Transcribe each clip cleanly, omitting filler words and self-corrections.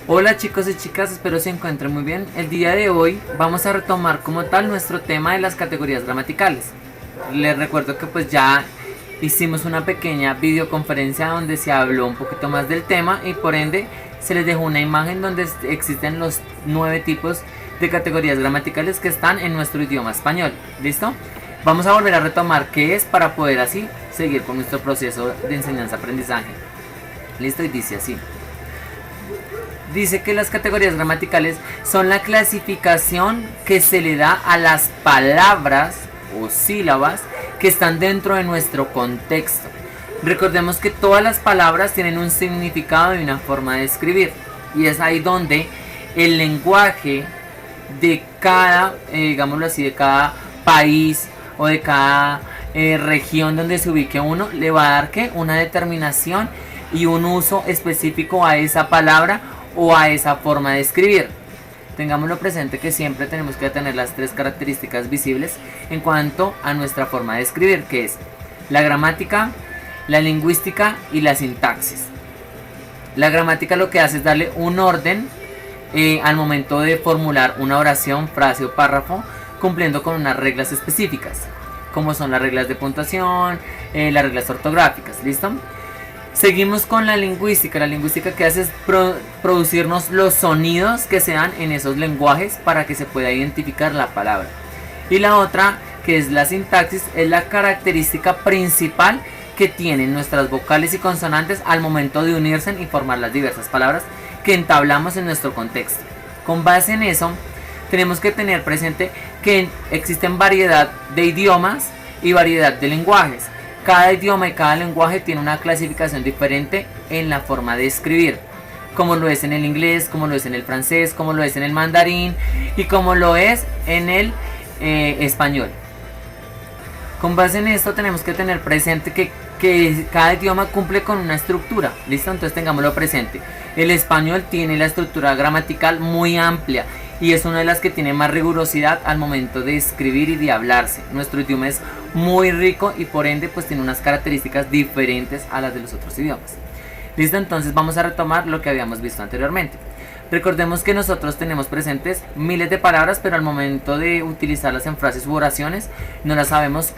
Hola chicos y chicas, espero se encuentren muy bien. El día de hoy vamos a retomar como tal nuestro tema de las categorías gramaticales. Les recuerdo que pues ya hicimos una pequeña videoconferencia donde se habló un poquito más del tema y por ende se les dejó una imagen donde existen los 9 tipos de categorías gramaticales que están en nuestro idioma español. ¿Listo? Vamos a volver a retomar qué es para poder así seguir con nuestro proceso de enseñanza-aprendizaje. ¿Listo? Y dice así. Dice que las categorías gramaticales son la clasificación que se le da a las palabras o sílabas que están dentro de nuestro contexto. Recordemos que todas las palabras tienen un significado y una forma de escribir. Y es ahí donde el lenguaje de cada, digámoslo así, de cada país o de cada región donde se ubique uno, le va a dar ¿qué? Una determinación y un uso específico a esa palabra o a esa forma de escribir. Tengámoslo presente que siempre tenemos que tener las 3 características visibles en cuanto a nuestra forma de escribir, que es la gramática, la lingüística y la sintaxis. La gramática lo que hace es darle un orden al momento de formular una oración, frase o párrafo, cumpliendo con unas reglas específicas, como son las reglas de puntuación, las reglas ortográficas. ¿Listo? Seguimos con la lingüística. La lingüística que hace es producirnos los sonidos que se dan en esos lenguajes para que se pueda identificar la palabra. Y la otra, que es la sintaxis, es la característica principal que tienen nuestras vocales y consonantes al momento de unirse y formar las diversas palabras que entablamos en nuestro contexto. Con base en eso, tenemos que tener presente que existen variedad de idiomas y variedad de lenguajes. Cada idioma y cada lenguaje tiene una clasificación diferente en la forma de escribir, como lo es en el inglés, como lo es en el francés, como lo es en el mandarín y como lo es en el español. Con base en esto tenemos que tener presente que cada idioma cumple con una estructura. ¿Listo? Entonces tengámoslo presente. El español tiene la estructura gramatical muy amplia y es una de las que tiene más rigurosidad al momento de escribir y de hablarse. Nuestro idioma es muy rico y por ende pues tiene unas características diferentes a las de los otros idiomas. Listo, entonces vamos a retomar lo que habíamos visto anteriormente. Recordemos que nosotros tenemos presentes miles de palabras, pero al momento de utilizarlas en frases u oraciones no las sabemos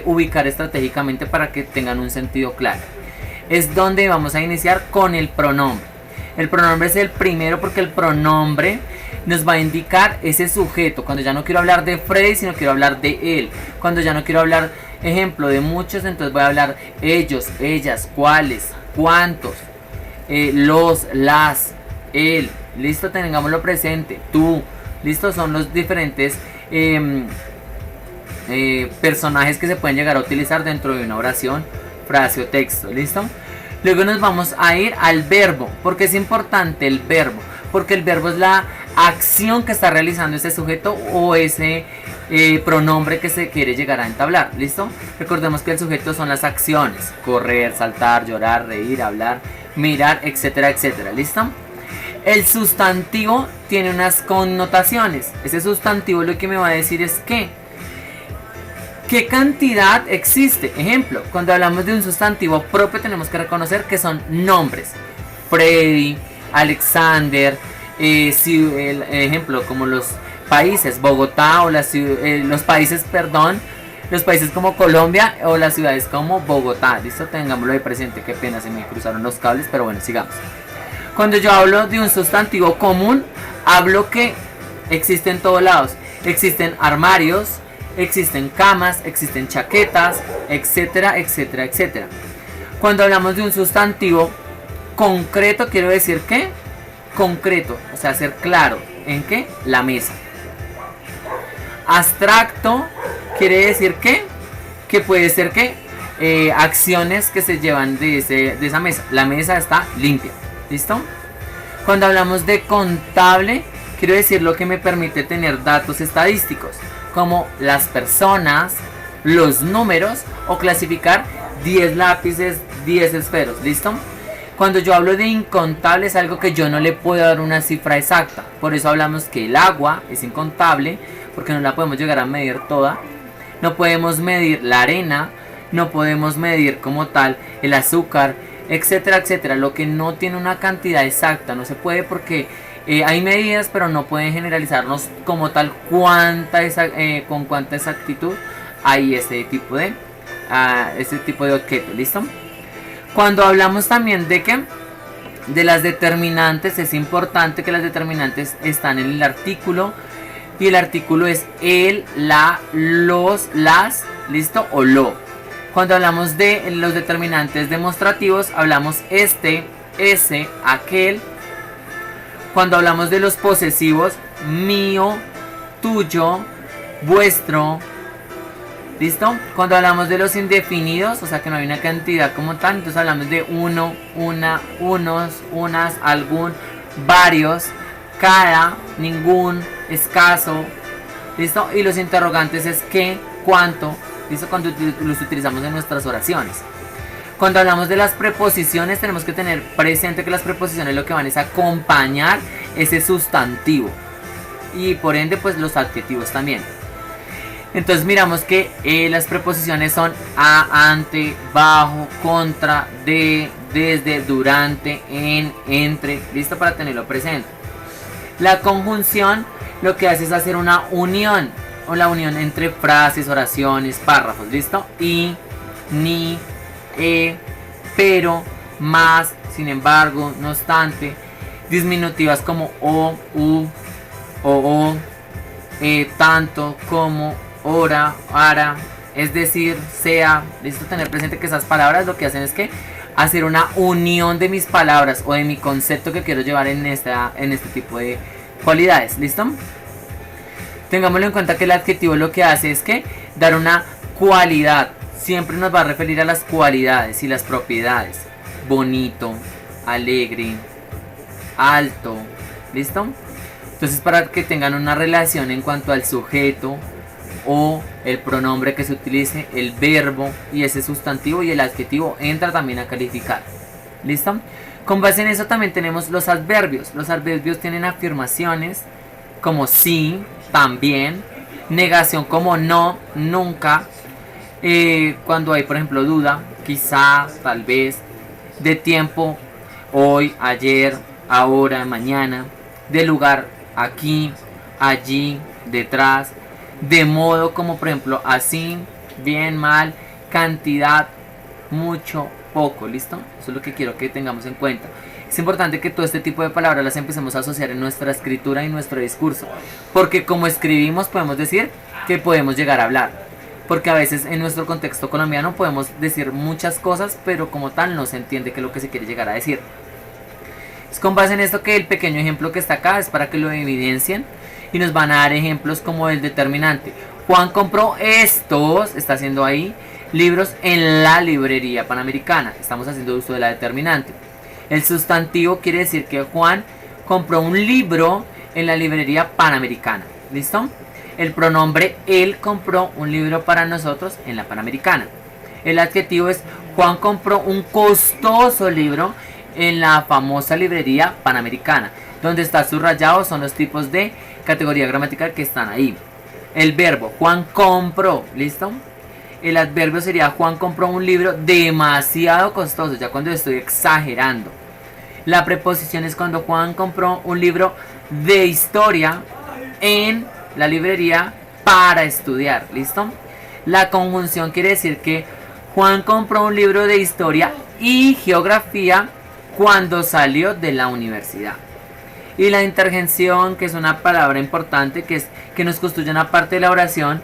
ubicar estratégicamente para que tengan un sentido claro. Es donde vamos a iniciar con el pronombre. El pronombre es el primero porque el pronombre nos va a indicar ese sujeto. Cuando ya no quiero hablar de Freddy, sino quiero hablar de él. Cuando ya no quiero hablar, ejemplo, de muchos, entonces voy a hablar ellos, ellas, cuáles, cuántos, los, las, él. Listo, tengámoslo presente. Tú. Listo, son los diferentes personajes que se pueden llegar a utilizar dentro de una oración, frase o texto. Listo. Luego nos vamos a ir al verbo. ¿Por qué es importante el verbo? Porque el verbo es la acción que está realizando ese sujeto o ese pronombre que se quiere llegar a entablar. ¿Listo? Recordemos que el sujeto son las acciones: correr, saltar, llorar, reír, hablar, mirar, etcétera, etcétera. ¿Listo? El sustantivo tiene unas connotaciones. Ese sustantivo lo que me va a decir es que ¿qué cantidad existe? Ejemplo, cuando hablamos de un sustantivo propio tenemos que reconocer que son nombres. Freddy, Alexander, ejemplo, como los países, Bogotá o los países, perdón, los países como Colombia o las ciudades como Bogotá. Listo, tengámoslo de presente. Qué pena, se me cruzaron los cables, pero bueno, sigamos. Cuando yo hablo de un sustantivo común, hablo que existe en todos lados. Existen armarios, existen camas, existen chaquetas, etcétera, etcétera, etcétera. Cuando hablamos de un sustantivo concreto, quiero decir que concreto, o sea, ser claro. ¿En qué? La mesa. Abstracto quiere decir que puede ser que acciones que se llevan de esa mesa. La mesa está limpia. ¿Listo? Cuando hablamos de contable, quiero decir lo que me permite tener datos estadísticos, como las personas, los números o clasificar 10 lápices, 10 esferos. ¿Listo? Cuando yo hablo de incontable es algo que yo no le puedo dar una cifra exacta. Por eso hablamos que el agua es incontable, porque no la podemos llegar a medir toda. No podemos medir la arena, no podemos medir como tal el azúcar, etcétera, etcétera. Lo que no tiene una cantidad exacta, no se puede porque hay medidas, pero no pueden generalizarnos como tal con cuánta exactitud hay este tipo de objeto, ¿listo? Cuando hablamos también de las determinantes, es importante que las determinantes están en el artículo, y el artículo es el, la, los, las, ¿listo? O lo. Cuando hablamos de los determinantes demostrativos, hablamos este, ese, aquel. Cuando hablamos de los posesivos, mío, tuyo, vuestro, ¿listo? Cuando hablamos de los indefinidos, o sea que no hay una cantidad como tal, entonces hablamos de uno, una, unos, unas, algún, varios, cada, ningún, escaso, ¿listo? Y los interrogantes es qué, cuánto, ¿listo? Cuando los utilizamos en nuestras oraciones. Cuando hablamos de las preposiciones, tenemos que tener presente que las preposiciones lo que van es acompañar ese sustantivo, y por ende pues los adjetivos también. Entonces miramos que las preposiciones son a, ante, bajo, contra, de, desde, durante, en, entre, listo, para tenerlo presente. La conjunción lo que hace es hacer una unión, o la unión entre frases, oraciones, párrafos, listo. Y, ni, pero, más, sin embargo, no obstante. Disminutivas como o, u, o, tanto, como, hora, ara, es decir, sea, listo. Tener presente que esas palabras lo que hacen es que hacer una unión de mis palabras o de mi concepto que quiero llevar en este tipo de cualidades, listo. Tengámoslo en cuenta que el adjetivo lo que hace es que dar una cualidad, siempre nos va a referir a las cualidades y las propiedades. Bonito, alegre, alto, listo. Entonces, para que tengan una relación en cuanto al sujeto o el pronombre que se utilice, el verbo y ese sustantivo, y el adjetivo entra también a calificar, ¿listo? Con base en eso también tenemos los adverbios. Los adverbios tienen afirmaciones como sí, también, negación como no, nunca, cuando hay por ejemplo duda, quizá, tal vez, de tiempo, hoy, ayer, ahora, mañana, de lugar, aquí, allí, detrás, de modo como por ejemplo así, bien, mal, cantidad, mucho, poco, ¿listo? Eso es lo que quiero que tengamos en cuenta. Es importante que todo este tipo de palabras las empecemos a asociar en nuestra escritura y nuestro discurso, porque como escribimos podemos decir que podemos llegar a hablar, porque a veces en nuestro contexto colombiano podemos decir muchas cosas, pero como tal no se entiende qué es lo que se quiere llegar a decir. Es con base en esto que el pequeño ejemplo que está acá es para que lo evidencien, y nos van a dar ejemplos como el determinante. Juan compró estos, está haciendo ahí, libros en la librería Panamericana. Estamos haciendo uso de la determinante. El sustantivo quiere decir que Juan compró un libro en la librería Panamericana. ¿Listo? El pronombre él compró un libro para nosotros en la Panamericana. El adjetivo es Juan compró un costoso libro en la famosa librería Panamericana. Donde está subrayado son los tipos de categoría gramatical que están ahí. El verbo Juan compró, ¿listo? El adverbio sería Juan compró un libro demasiado costoso, ya cuando estoy exagerando. La preposición es cuando Juan compró un libro de historia en la librería para estudiar, ¿listo? La conjunción quiere decir que Juan compró un libro de historia y geografía cuando salió de la universidad. Y la interjección, que es una palabra importante, que nos construye una parte de la oración,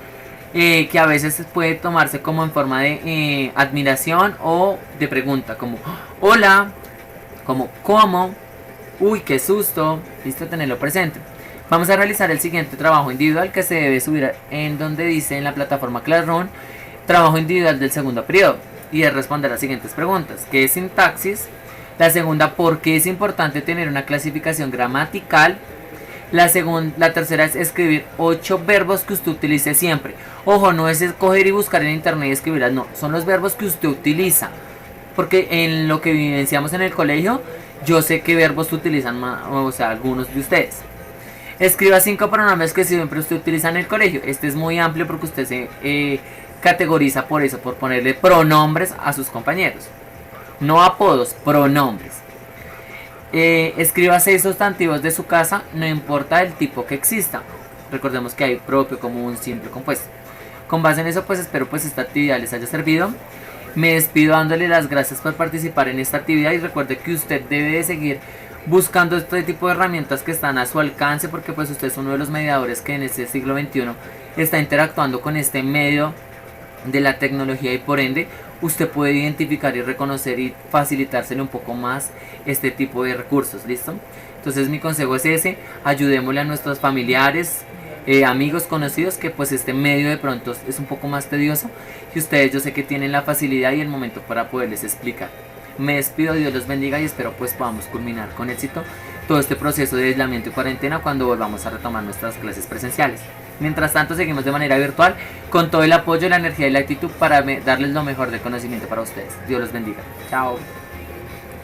que a veces puede tomarse como en forma de admiración o de pregunta, como hola, como cómo, uy, qué susto, listo, tenerlo presente. Vamos a realizar el siguiente trabajo individual que se debe subir en donde dice en la plataforma Classroom, trabajo individual del segundo periodo, y es responder las siguientes preguntas: ¿qué es sintaxis? La segunda, ¿por qué es importante tener una clasificación gramatical? La tercera es escribir 8 verbos que usted utilice siempre. Ojo, no es escoger y buscar en internet y escribirlas, no, son los verbos que usted utiliza. Porque en lo que vivenciamos en el colegio, yo sé qué verbos utilizan, o sea, algunos de ustedes. Escriba 5 pronombres que siempre usted utiliza en el colegio. Este es muy amplio porque usted se categoriza por eso, por ponerle pronombres a sus compañeros. No apodos, pronombres. Escriba 6 sustantivos de su casa, no importa el tipo que exista. Recordemos que hay propio, común, simple, compuesto. Con base en eso, pues espero pues esta actividad les haya servido. Me despido dándole las gracias por participar en esta actividad y recuerde que usted debe de seguir buscando este tipo de herramientas que están a su alcance, porque pues usted es uno de los mediadores que en este siglo XXI está interactuando con este medio de la tecnología, y por ende usted puede identificar y reconocer y facilitársele un poco más este tipo de recursos. ¿Listo? Entonces mi consejo es ese: ayudémosle a nuestros familiares, amigos, conocidos, que pues este medio de pronto es un poco más tedioso, y ustedes yo sé que tienen la facilidad y el momento para poderles explicar. Me despido, Dios los bendiga y espero pues podamos culminar con éxito todo este proceso de aislamiento y cuarentena cuando volvamos a retomar nuestras clases presenciales. Mientras tanto seguimos de manera virtual con todo el apoyo, la energía y la actitud para darles lo mejor del conocimiento para ustedes. Dios los bendiga. Chao.